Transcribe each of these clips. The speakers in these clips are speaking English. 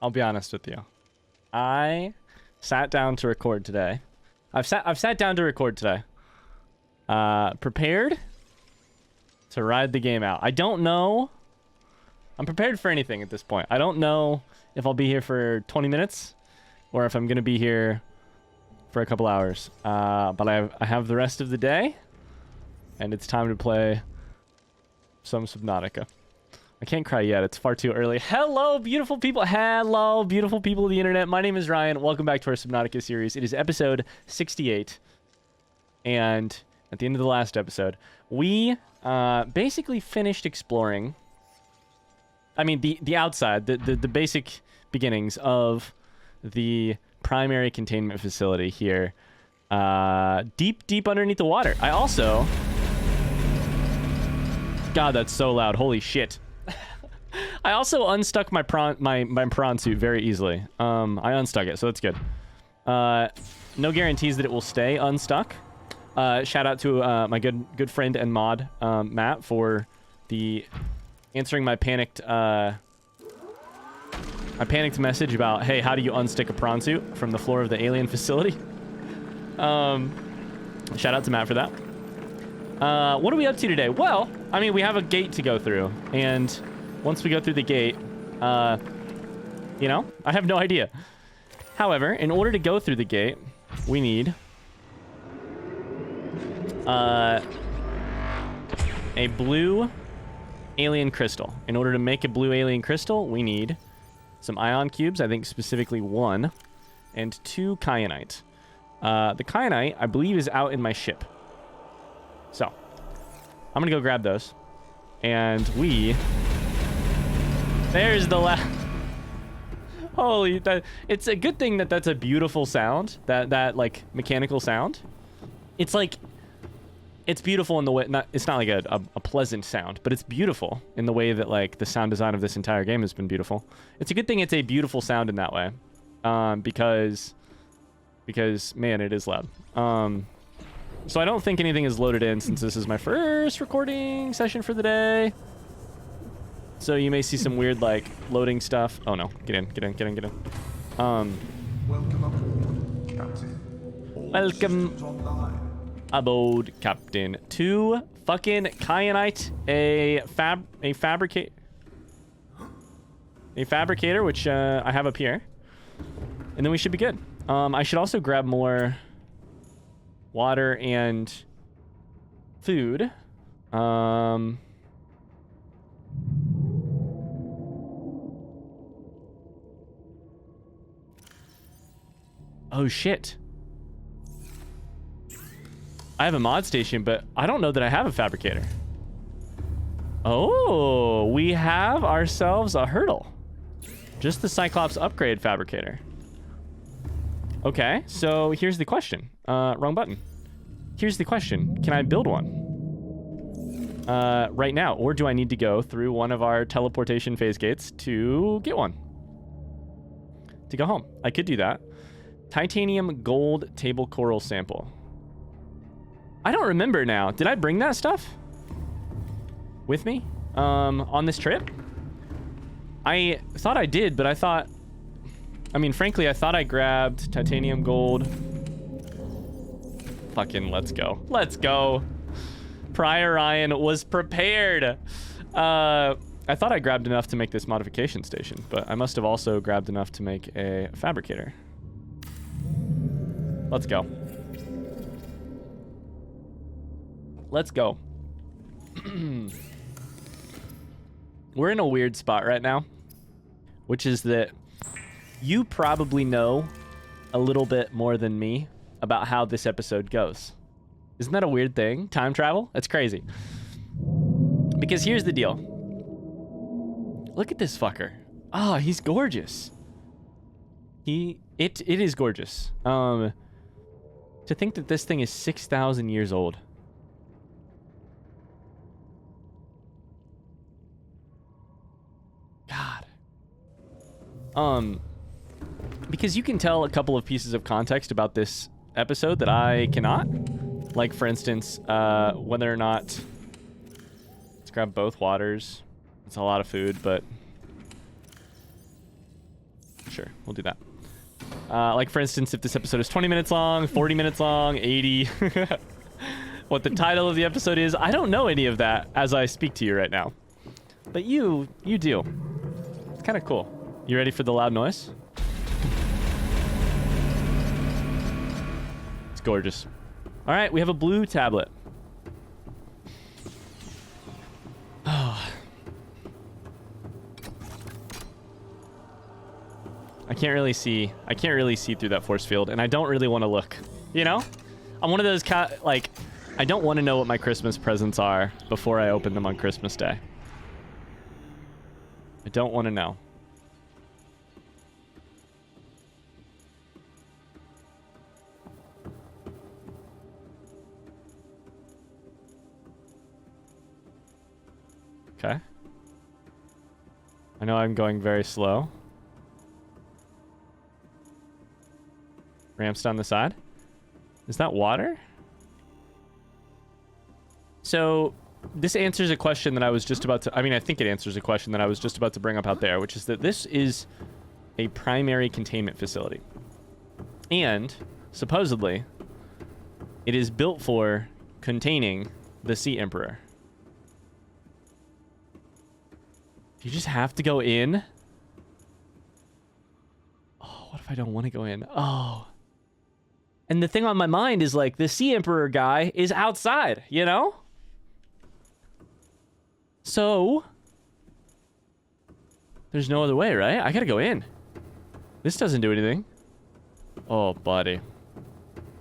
I'll be honest with you. I sat down to record today. I've sat down to record today. Prepared to ride the game out. I don't know. I'm prepared for anything at this point. I don't know if I'll be here for 20 minutes or if I'm going to be here for a couple hours. But I have the rest of the day, and it's time to play some Subnautica. I can't cry yet. It's far too early. Hello, beautiful people. Hello, beautiful people of the internet. My name is Ryan. Welcome back to our Subnautica series. It is episode 68. And at the end of the last episode, we basically finished exploring, I mean, the outside, the basic beginnings of the primary containment facility here. Deep underneath the water. I also... God, that's so loud. Holy shit. I also unstuck my prawn suit very easily. I unstuck it, so that's good. No guarantees that it will stay unstuck. Shout out to my good friend and mod, Matt, for answering my panicked message about, hey, how do you unstick a prawn suit from the floor of the alien facility? Shout out to Matt for that. What are we up to today? Well, I mean, we have a gate to go through, and once we go through the gate, you know, I have no idea. However, in order to go through the gate, we need a blue alien crystal. In order to make a blue alien crystal, we need some ion cubes, I think specifically 1, and 2 kyanite. The kyanite, I believe, is out in my ship. So, I'm gonna go grab those. And there's the holy, it's a good thing that that's a beautiful sound, that like mechanical sound. It's like, it's beautiful in the way, it's not like a pleasant sound, but it's beautiful in the way that like the sound design of this entire game has been beautiful. It's a good thing it's a beautiful sound in that way, because man, it is loud. So I don't think anything is loaded in since this is my first recording session for the day. So you may see some weird like loading stuff. Oh no, get in. Welcome aboard, Captain. Welcome aboard, Captain. 2 fucking kyanite, a fabricator, which I have up here, and then we should be good. I should also grab more water and food. Oh shit. I have a mod station, but I don't know that I have a fabricator. Oh, we have ourselves a hurdle. Just the Cyclops upgrade fabricator. Okay, so here's the question. Wrong button. Here's the question. Can I build one? Right now, or do I need to go through one of our teleportation phase gates to get one? To go home. I could do that. Titanium gold table coral sample. I don't remember now. Did I bring that stuff with me on this trip? I thought I did, but I thought... I mean, frankly, I thought I grabbed titanium gold. Fucking let's go. Let's go. Prior Ryan was prepared. I thought I grabbed enough to make this modification station, but I must have also grabbed enough to make a fabricator. Let's go. Let's go. We're in a weird spot right now, which is that you probably know a little bit more than me about how this episode goes. Isn't that a weird thing? Time travel? That's crazy. Because here's the deal. Look at this fucker. Ah, he's gorgeous. It is gorgeous. To think that this thing is 6,000 years old. God. Because you can tell a couple of pieces of context about this episode that I cannot. Like, for instance, whether or not... Let's grab both waters. It's a lot of food, but... sure. We'll do that. Like, for instance, if this episode is 20 minutes long, 40 minutes long, 80... what the title of the episode is, I don't know any of that as I speak to you right now. But you do. It's kind of cool. You ready for the loud noise? It's gorgeous. All right, we have a blue tablet. Oh. I can't really see through that force field, and I don't really want to look. You know? I'm one of those like, I don't want to know what my Christmas presents are before I open them on Christmas Day. I don't want to know. Okay. I know I'm going very slow. Ramps down the side. Is that water? So, this answers a question that I was just about to... I mean, I think it answers a question that I was just about to bring up out there, which is that this is a primary containment facility. And, supposedly, it is built for containing the Sea Emperor. You just have to go in? Oh, what if I don't want to go in? Oh. And the thing on my mind is, like, the Sea Emperor guy is outside, you know? So, there's no other way, right? I gotta go in. This doesn't do anything. Oh, buddy.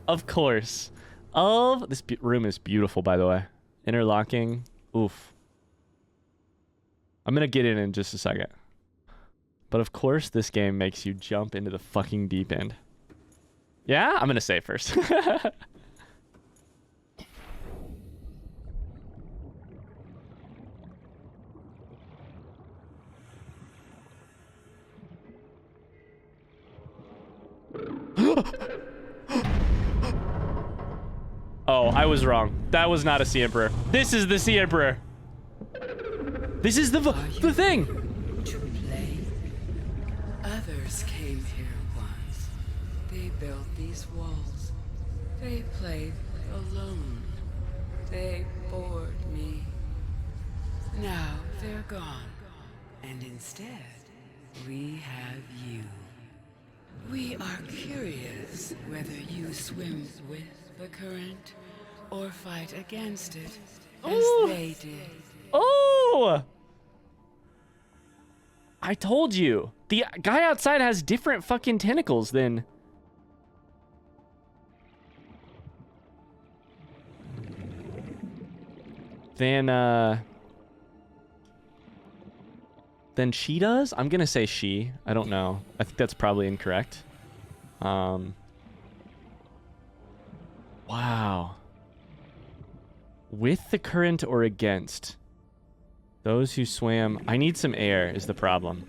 Of course. This room is beautiful, by the way. Interlocking. Oof. I'm gonna get in just a second. But of course, this game makes you jump into the fucking deep end. Yeah? I'm gonna save first. Oh, I was wrong. That was not a Sea Emperor. This is the Sea Emperor. This is the thing. To play. Others came here once. They built these walls. They played alone. They bored me. Now they're gone. And instead, we have you. We are curious whether you swim with the current or fight against it as they did. Oh! I told you. The guy outside has different fucking tentacles than... than she does? I'm gonna say she. I don't know. I think that's probably incorrect. Wow. With the current or against? Those who swam... I need some air is the problem.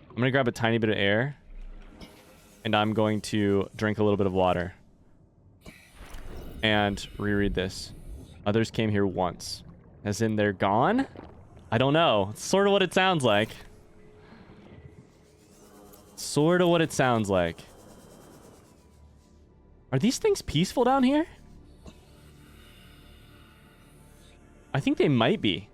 I'm gonna grab a tiny bit of air. And I'm going to drink a little bit of water. And reread this. Others came here once. As in they're gone? I don't know. It's sort of what it sounds like. Sort of what it sounds like. Are these things peaceful down here? I think they might be.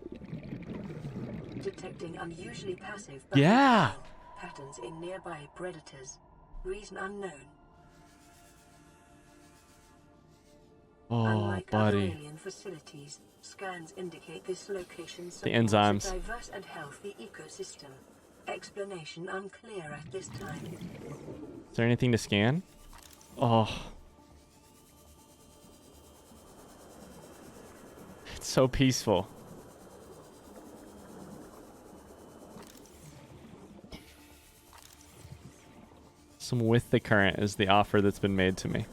Detecting unusually passive patterns in nearby predators. Reason unknown. Oh, Unlike buddy. other alien facilities, scans indicate this location The supports enzymes. a diverse and healthy ecosystem. Explanation unclear at this time. Is there anything to scan? Oh. It's so peaceful. Some with the current is the offer that's been made to me.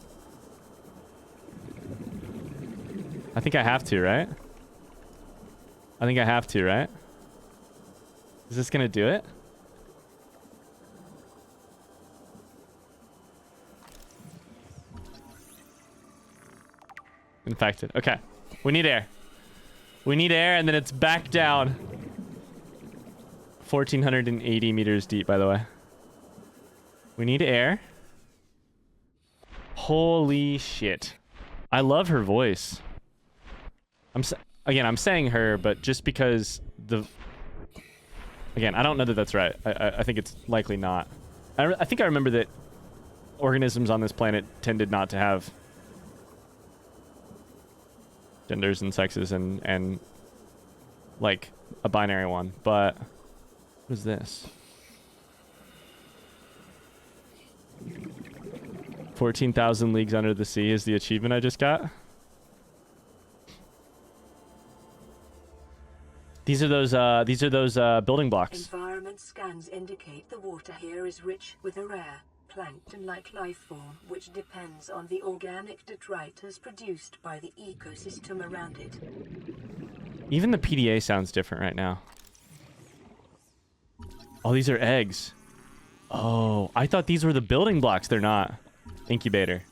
I think I have to, right? I think I have to, right? Is this gonna do it? Infected. Okay. We need air. We need air, and then it's back down. 1,480 meters deep, by the way. We need air. Holy shit. I love her voice. Again, I'm saying her, but just because the... Again, I don't know that that's right. I think it's likely not. I think I remember that organisms on this planet tended not to have genders and sexes and like a binary one. But what is this? 14,000 leagues under the sea is the achievement I just got. These are those building blocks. Environment scans indicate the water here is rich with a rare plankton-like life form which depends on the organic detritus produced by the ecosystem around it. Even the PDA sounds different right now. Oh, these are eggs. Oh, I thought these were the building blocks. They're not. Incubator.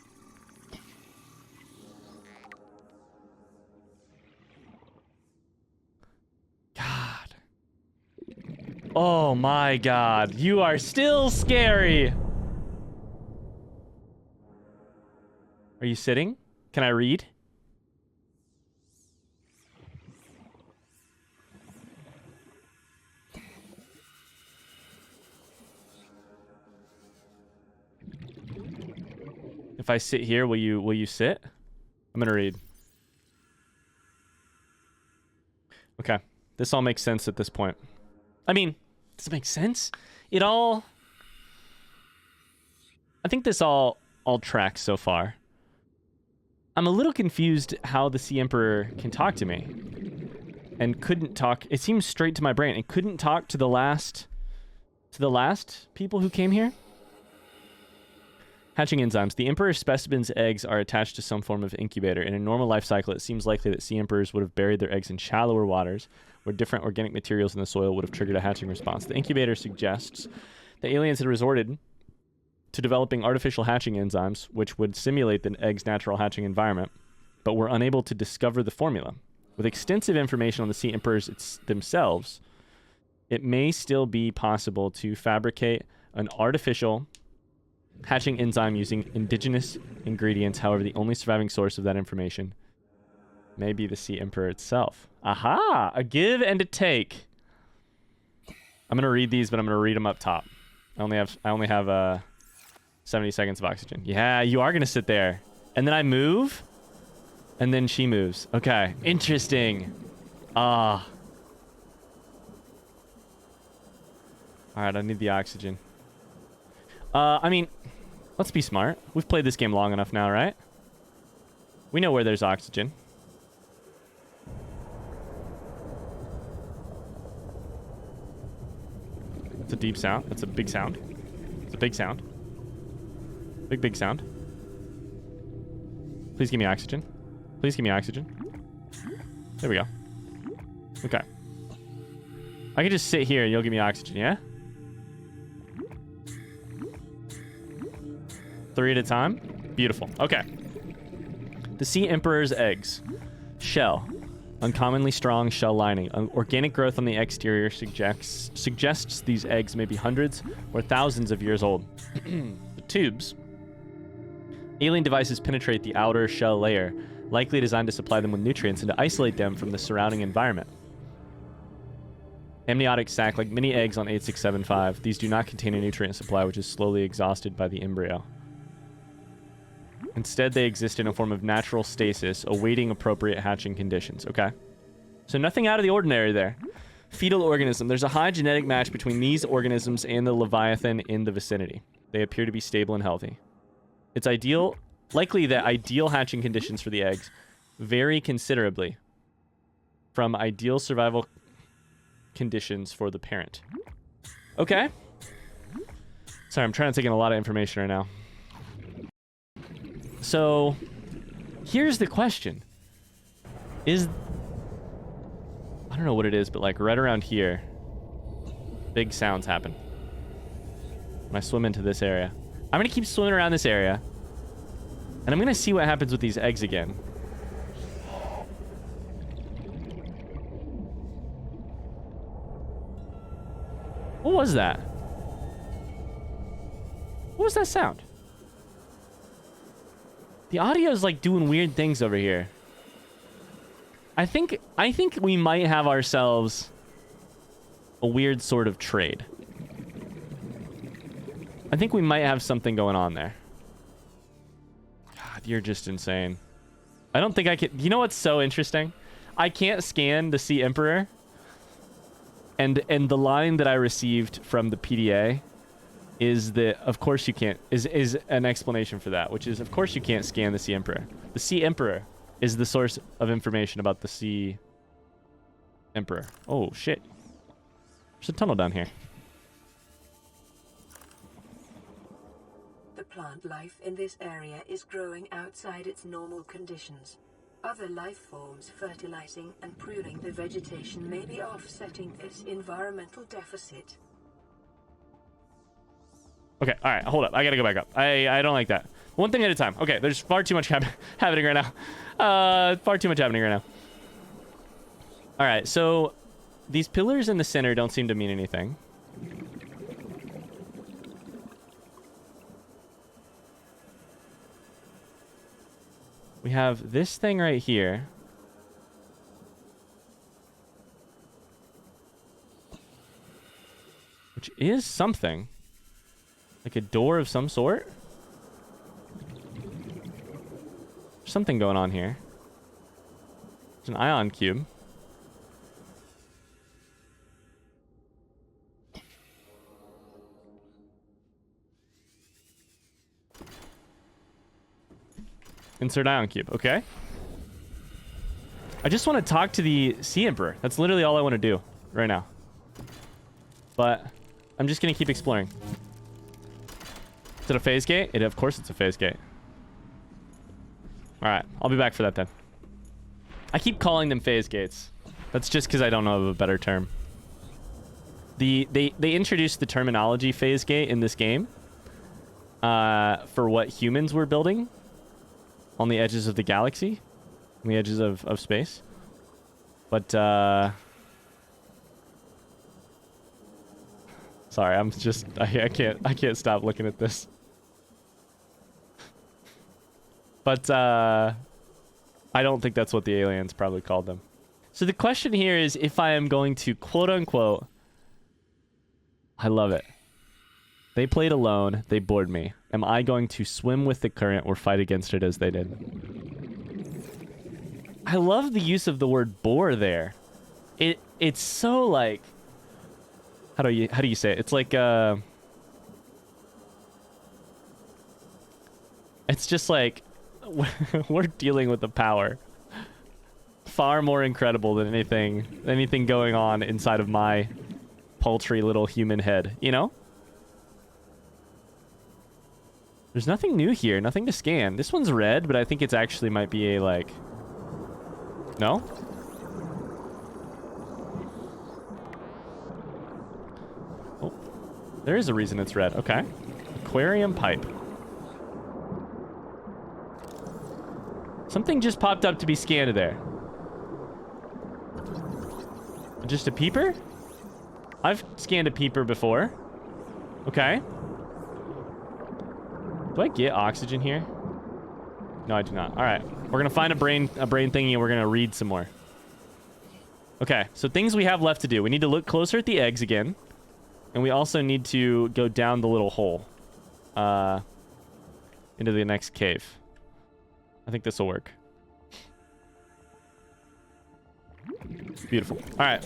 God. Oh my God. You are still scary. Are you sitting? Can I read? If I sit here, will you sit? I'm gonna read. Okay. This all makes sense at this point. I mean, does it make sense? It all... I think this all tracks so far. I'm a little confused how the Sea Emperor can talk to me. And couldn't talk... It seems straight to my brain. And couldn't talk to the last... people who came here? Hatching enzymes. The Emperor's specimen's eggs are attached to some form of incubator. In a normal life cycle, it seems likely that Sea Emperors would have buried their eggs in shallower waters, where different organic materials in the soil would have triggered a hatching response. The incubator suggests the aliens had resorted to developing artificial hatching enzymes, which would simulate the egg's natural hatching environment, but were unable to discover the formula. With extensive information on the Sea Emperors themselves, it may still be possible to fabricate an artificial hatching enzyme using indigenous ingredients. However, the only surviving source of that information may be the Sea Emperor itself. Aha! A give and a take. I'm gonna read these, but I'm gonna read them up top. I only have 70 seconds of oxygen. Yeah, you are gonna sit there, and then I move, and then she moves. Okay, interesting. All right, I need the oxygen. I mean, let's be smart. We've played this game long enough now, right? We know where there's oxygen. It's a deep sound. It's a big sound. It's a big sound. Big sound. Please give me oxygen. Please give me oxygen. There we go. Okay. I can just sit here and you'll give me oxygen, yeah? 3 at a time? Beautiful. Okay. The Sea Emperor's eggs. Shell. Uncommonly strong shell lining. Organic growth on the exterior suggests these eggs may be hundreds or thousands of years old. The tubes. Alien devices penetrate the outer shell layer, likely designed to supply them with nutrients and to isolate them from the surrounding environment. Amniotic sac, like many eggs on 8675, these do not contain a nutrient supply, which is slowly exhausted by the embryo. Instead, they exist in a form of natural stasis, awaiting appropriate hatching conditions. Okay. So nothing out of the ordinary there. Fetal organism. There's a high genetic match between these organisms and the Leviathan in the vicinity. They appear to be stable and healthy. It's likely that ideal hatching conditions for the eggs vary considerably from ideal survival conditions for the parent. Okay. Sorry, I'm trying to take in a lot of information right now. So, here's the question. I don't know what it is, but like right around here, big sounds happen when I swim into this area. I'm going to keep swimming around this area, and I'm going to see what happens with these eggs again. What was that? What was that sound? The audio is like doing weird things over here. I think we might have ourselves a weird sort of trade. I think we might have something going on there. God, you're just insane. I don't think I can... You know what's so interesting? I can't scan the Sea Emperor. And the line that I received from the PDA is that, of course you can't... Is an explanation for that, which is, of course you can't scan the Sea Emperor. The Sea Emperor is the source of information about the Sea Emperor. Oh, shit. There's a tunnel down here. The plant life in this area is growing outside its normal conditions. Other life forms fertilizing and pruning the vegetation may be offsetting this environmental deficit. Okay, all right, hold up. I gotta go back up. I don't like that. One thing at a time. Okay, there's far too much happening right now. Far too much happening right now. All right, so these pillars in the center don't seem to mean anything. We have this thing right here. Which is something. Like a door of some sort. There's something going on here. It's an ion cube. Insert ion cube. Okay. I just want to talk to the Sea Emperor. That's literally all I want to do right now. But I'm just going to keep exploring. Is it a phase gate? Of course it's a phase gate. All right. I'll be back for that then. I keep calling them phase gates. That's just because I don't know of a better term. They introduced the terminology phase gate in this game for what humans were building on the edges of the galaxy, on the edges of space. But, sorry, I'm just, I can't stop looking at this. But, I don't think that's what the aliens probably called them. So the question here is if I am going to, quote unquote, I love it. They played alone. They bored me. Am I going to swim with the current or fight against it as they did? I love the use of the word bore there. It's so like... How do you say it? It's like... It's just like... We're dealing with a power far more incredible than anything going on inside of my paltry little human head, you know? There's nothing new here, nothing to scan. This one's red, but I think it's actually might be a, like... No? Oh. There is a reason it's red. Okay. Aquarium pipe. Something just popped up to be scanned there. Just a peeper? I've scanned a peeper before. Okay. Do I get oxygen here? No, I do not. All right. We're going to find a brain thingy and we're going to read some more. Okay. So things we have left to do. We need to look closer at the eggs again. And we also need to go down the little hole. Into the next cave. I think this will work. Beautiful. All right.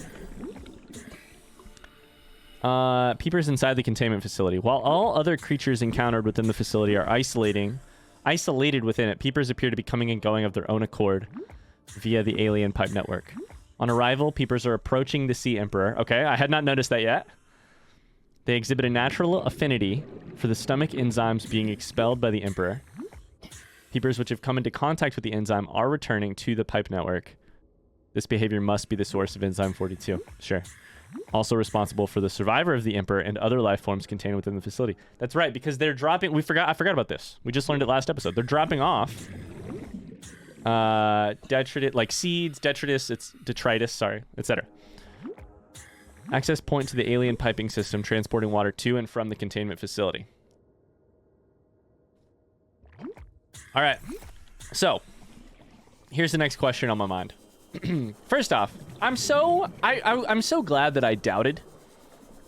Peepers inside the containment facility. While all other creatures encountered within the facility are isolated within it, peepers appear to be coming and going of their own accord via the alien pipe network. On arrival, peepers are approaching the Sea Emperor. Okay, I had not noticed that yet. They exhibit a natural affinity for the stomach enzymes being expelled by the Emperor. Peepers which have come into contact with the enzyme are returning to the pipe network. This behavior must be the source of enzyme 42. Sure. Also responsible for the survivor of the Emperor and other life forms contained within the facility. That's right, because they're dropping... I forgot about this. We just learned it last episode. They're dropping off detritus, like seeds, detritus, sorry, etc. Access point to the alien piping system transporting water to and from the containment facility. All right. So, here's the next question on my mind. First off, I'm so glad that I doubted.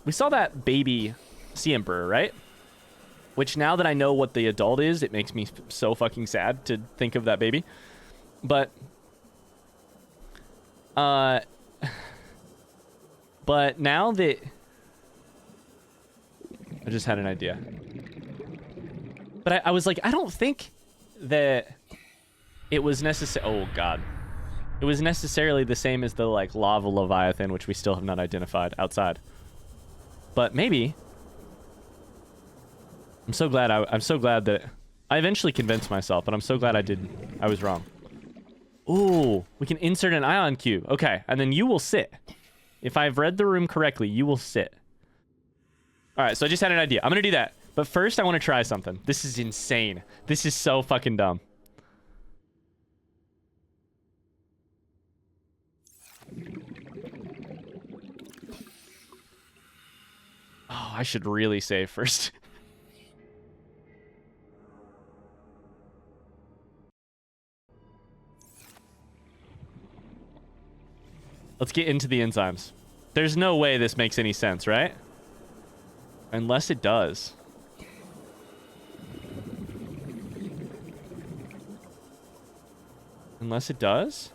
We saw that baby Sea Emperor, right? Which now that I know what the adult is, it makes me so fucking sad to think of that baby. But but now that I just had an idea. But I was like, I don't think that it was necessary. Oh god. It was necessarily the same as the like lava leviathan, which we still have not identified outside. But maybe. I'm so glad that I eventually convinced myself, but I'm so glad I was wrong. Ooh, we can insert an ion cube. Okay, and then you will sit. If I've read the room correctly, you will sit. All right, so I just had an idea. I'm gonna do that. But first, I want to try something. This is insane. This is so fucking dumb. Oh, I should really save first. Let's get into the enzymes. There's no way this makes any sense, right? Unless it does. Unless it does?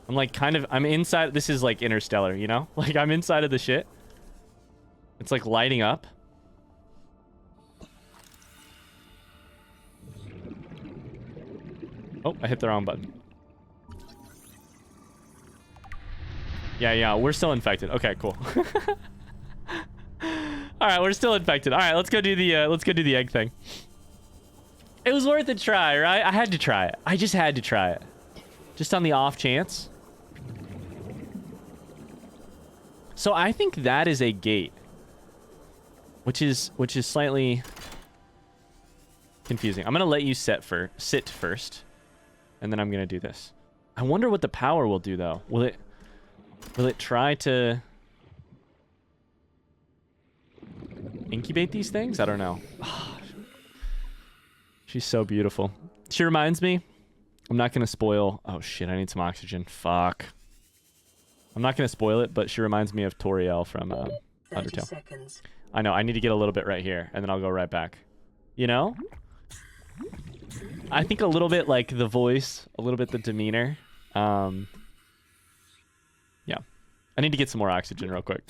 I'm like I'm inside. This is like Interstellar, you know? Like I'm inside of the shit. It's like lighting up. Oh, I hit the wrong button. Yeah, we're still infected. Okay, cool. All right, we're still infected. All right, let's go do the egg thing. It was worth a try, right? I had to try it. I just had to try it. Just on the off chance. So I think that is a gate. Which is slightly confusing. I'm going to let you sit first. And then I'm going to do this. I wonder what the power will do though. Will it try to incubate these things? I don't know. She's so beautiful. She reminds me. I'm not going to spoil. Oh shit, I need some oxygen. Fuck. I'm not going to spoil it, but she reminds me of Toriel from Undertale. Seconds. I know. I need to get a little bit right here, and then I'll go right back. You know? I think a little bit like the voice, a little bit the demeanor. Yeah. I need to get some more oxygen real quick.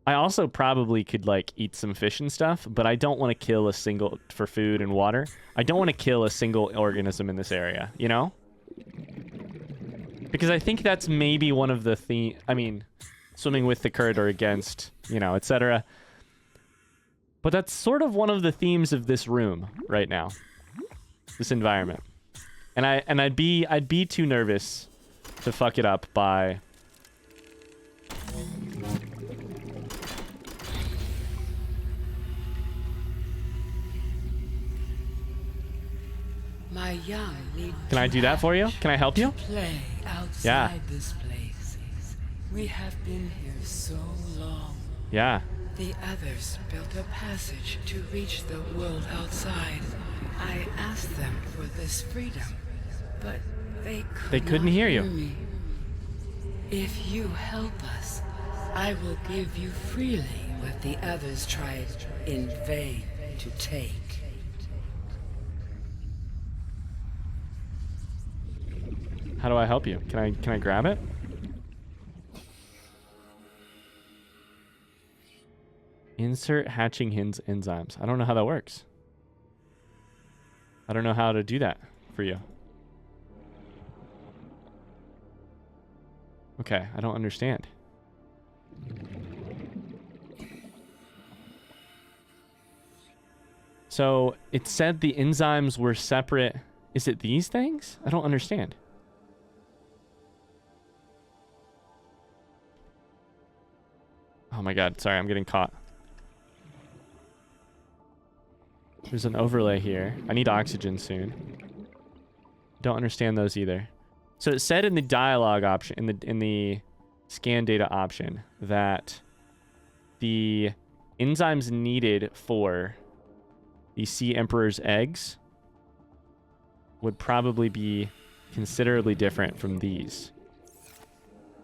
I also probably could like eat some fish and stuff, but I don't want to kill for food and water. I don't want to kill a single organism in this area, you know? Because I think that's maybe one of the swimming with the current or against, you know, etc. But that's sort of one of the themes of this room right now. This environment. And I'd be too nervous to fuck it up by My young need Can I do that for you? Can I help you? play outside Yeah. this place. We have been here so long. Yeah. The others built a passage to reach the world outside. I asked them for this freedom, but they couldn't not hear you. me. If you help us, I will give you freely what the others tried in vain to take. How do I help you? Can I grab it? Insert hatching hens enzymes. I don't know how that works. I don't know how to do that for you. Okay, I don't understand. So it said the enzymes were separate. Is it these things? I don't understand. Oh my god, sorry, I'm getting caught. There's an overlay here. I need oxygen soon. Don't understand those either. So it said in the dialogue option, in the scan data option, that the enzymes needed for the Sea Emperor's eggs would probably be considerably different from these.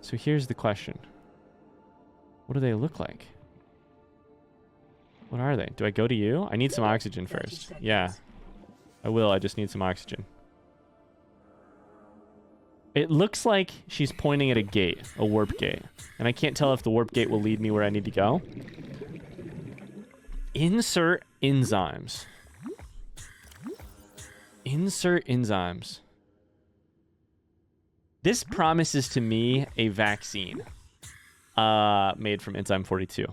So here's the question. What do they look like? What are they? Do I go to you? I need some oxygen first. Yeah, I will. I just need some oxygen. It looks like she's pointing at a gate, a warp gate. And I can't tell if the warp gate will lead me where I need to go. Insert enzymes. Insert enzymes. This promises to me a vaccine made from enzyme 42.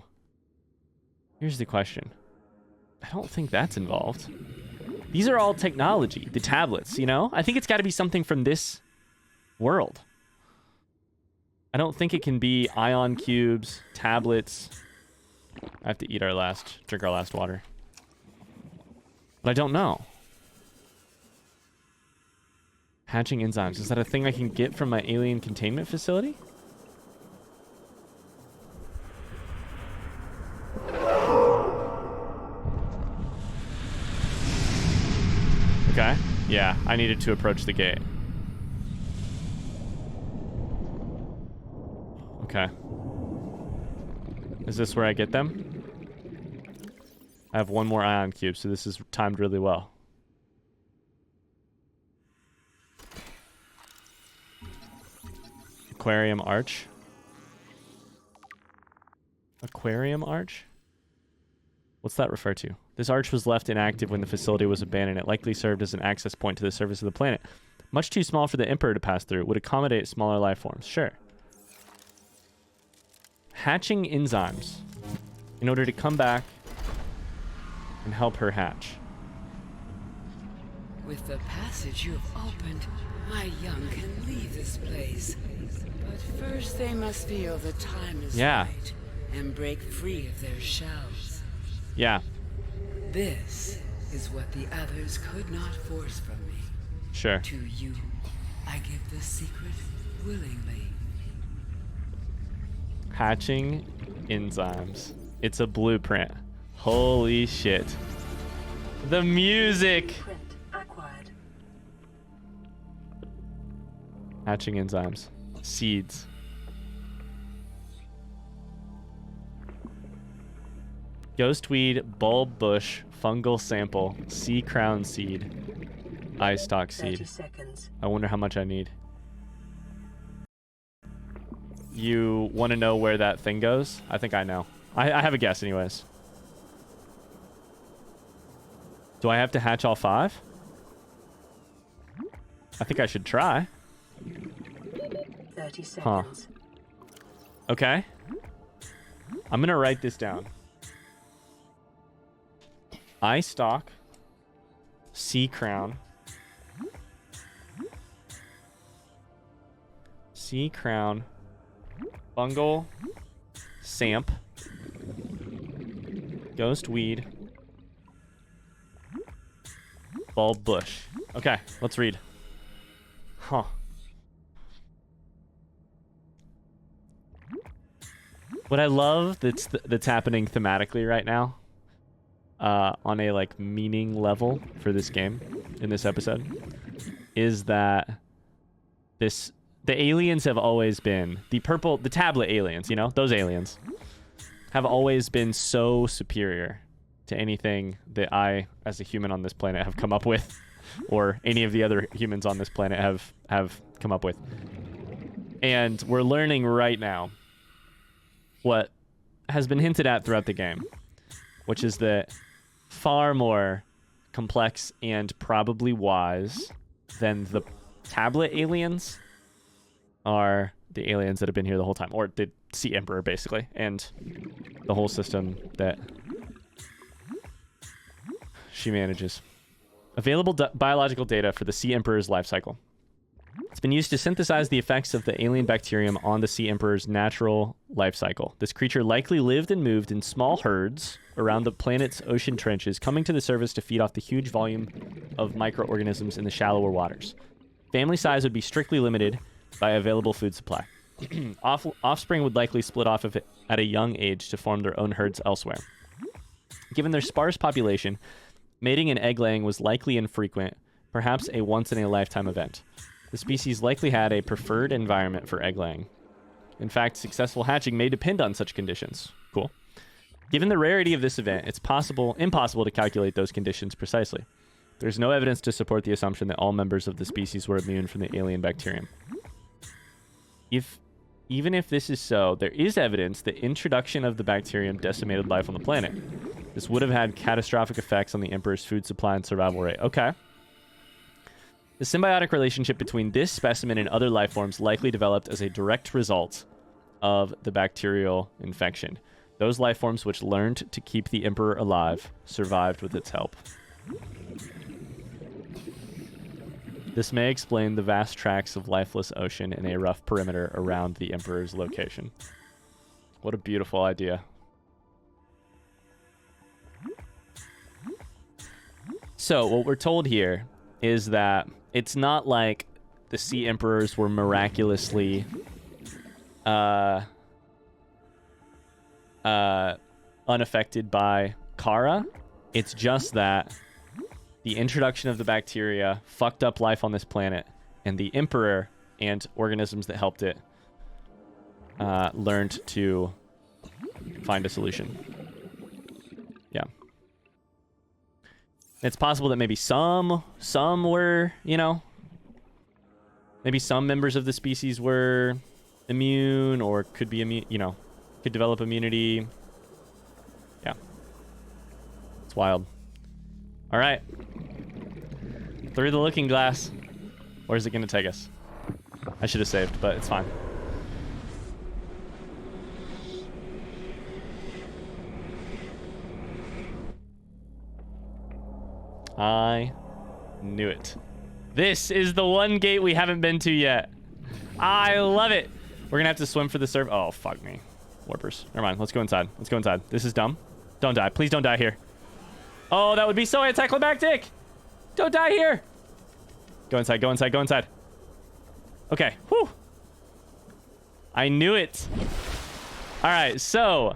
Here's the question. I don't think that's involved. These are all technology, the tablets, you know? I think it's got to be something from this world. I don't think it can be ion cubes, tablets. I have to drink our last water. But I don't know. Hatching enzymes. Is that a thing I can get from my alien containment facility? Okay. Yeah, I needed to approach the gate. Okay. Is this where I get them? I have one more ion cube, so this is timed really well. Aquarium arch. Aquarium arch? What's that refer to? This arch was left inactive when the facility was abandoned. It likely served as an access point to the surface of the planet. Much too small for the Emperor to pass through. It would accommodate smaller life forms. Sure. Hatching enzymes in order to come back and help her hatch. With the passage you have opened, my young can leave this place. But first they must feel the time is right and break free of their shells. Yeah. This is what the others could not force from me. Sure. To you, I give the secret willingly. Hatching enzymes. It's a blueprint. Holy shit. The music! Print acquired. Hatching enzymes. Seeds. Ghostweed, bulb bush, fungal sample, sea crown seed, eye stalk seed. 30 seconds. I wonder how much I need. You want to know where that thing goes? I think I know. I have a guess anyways. Do I have to hatch all 5? I think I should try. 30 seconds. Huh. Okay. I'm going to write this down. Eye stalk. Sea crown. Sea crown. Fungal. Samp. Ghostweed. Bulb bush. Okay, let's read. Huh. What I love that's happening thematically right now, on a like meaning level for this game in this episode, is that the aliens have always been the tablet aliens, you know, those aliens have always been so superior to anything that I, as a human on this planet, have come up with, or any of the other humans on this planet have come up with. And we're learning right now what has been hinted at throughout the game, which is that far more complex and probably wise than the tablet aliens are the aliens that have been here the whole time, or the Sea Emperor, basically, and the whole system that she manages. Available biological data for the Sea Emperor's life cycle. It's been used to synthesize the effects of the alien bacterium on the Sea Emperor's natural life cycle. This creature likely lived and moved in small herds around the planet's ocean trenches, coming to the surface to feed off the huge volume of microorganisms in the shallower waters. Family size would be strictly limited by available food supply. Offspring would likely split off of it at a young age to form their own herds elsewhere. Given their sparse population, mating and egg laying was likely infrequent, perhaps a once-in-a-lifetime event. The species likely had a preferred environment for egg laying. In fact, successful hatching may depend on such conditions. Cool. Given the rarity of this event, it's impossible to calculate those conditions precisely. There's no evidence to support the assumption that all members of the species were immune from the alien bacterium. Even if this is so, there is evidence that introduction of the bacterium decimated life on the planet. This would have had catastrophic effects on the Emperor's food supply and survival rate. Okay. The symbiotic relationship between this specimen and other life forms likely developed as a direct result of the bacterial infection. Those life forms which learned to keep the Emperor alive survived with its help. This may explain the vast tracts of lifeless ocean in a rough perimeter around the Emperor's location. What a beautiful idea. So, what we're told here is that it's not like the Sea Emperors were miraculously unaffected by Kara. It's just that the introduction of the bacteria fucked up life on this planet, and the Emperor and organisms that helped it learned to find a solution. Yeah. It's possible that maybe some were, you know, maybe some members of the species were immune or could be immune, you know, could develop immunity. Yeah. It's wild. All right. Through the looking glass. Where's it going to take us? I should have saved, but it's fine. I knew it. This is the one gate we haven't been to yet. I love it. We're going to have to swim for the surf. Oh, fuck me. Warpers. Never mind. Let's go inside. Let's go inside. This is dumb. Don't die. Please don't die here. Oh, that would be so anticlimactic. Don't die here. Go inside. Go inside. Go inside. Okay. Whew. I knew it. All right. So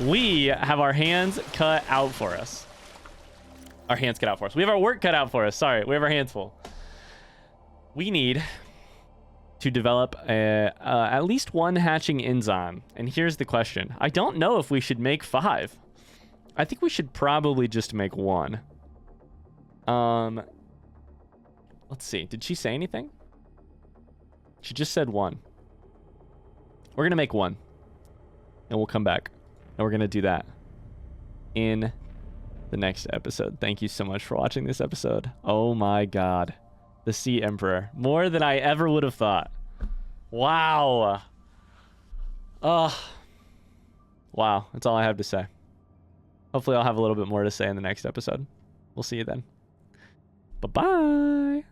we have our hands cut out for us. Our hands cut out for us. We have our work cut out for us. Sorry. We have our hands full. We need to develop at least one hatching enzyme. And here's the question. I don't know if we should make 5. I think we should probably just make 1. Let's see. Did she say anything? She just said 1. We're going to make 1. And we'll come back. And we're going to do that in the next episode. Thank you so much for watching this episode. Oh my god. The Sea Emperor. More than I ever would have thought. Wow. Wow. That's all I have to say. Hopefully I'll have a little bit more to say in the next episode. We'll see you then. Bye-bye.